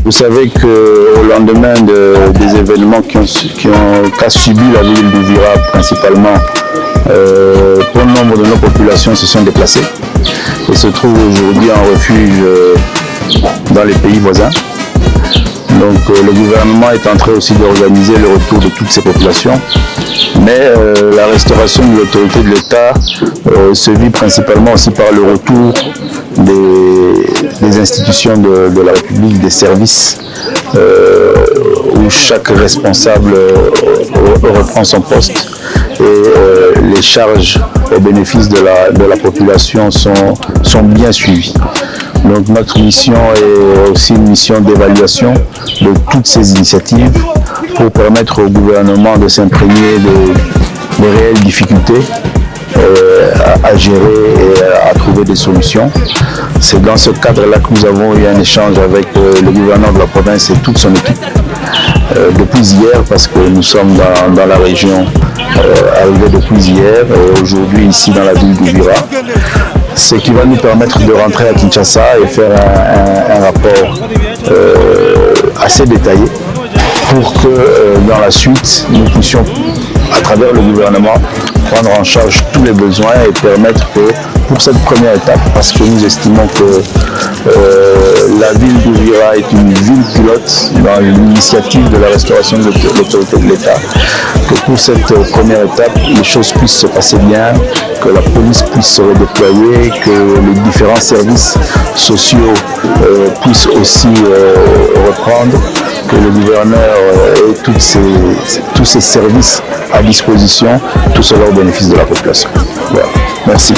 Vous savez qu'au lendemain des événements qu'a subi la ville d'Ouvira principalement, bon nombre de nos populations se sont déplacées et se trouvent aujourd'hui en refuge dans les pays voisins. Donc le gouvernement est en train aussi d'organiser le retour de toutes ces populations, mais la restauration de l'autorité de l'État se vit principalement aussi par le retour des institutions de la République, des services où chaque responsable reprend son poste et les charges au bénéfice de la population sont bien suivies. Donc notre mission est aussi une mission d'évaluation de toutes ces initiatives pour permettre au gouvernement de s'imprégner des réelles difficultés à gérer et à trouver des solutions. C'est dans ce cadre-là que nous avons eu un échange avec le gouverneur de la province et toute son équipe depuis hier, parce que nous sommes dans la région arrivés depuis hier et aujourd'hui ici dans la ville d'Ouvira. Ce qui va nous permettre de rentrer à Kinshasa et faire un rapport assez détaillé pour que dans la suite, nous puissions, à travers le gouvernement, prendre en charge tous les besoins et permettre que, pour cette première étape, parce que nous estimons que la ville d'Ouvira est une ville pilote dans l'initiative de la restauration de l'autorité de l'État, que pour cette première étape, les choses puissent se passer bien, que la police puisse se redéployer, que les différents services sociaux puissent aussi reprendre, que le gouverneur ait tous ces services à disposition, tout cela au bénéfice de la population. Voilà. Merci.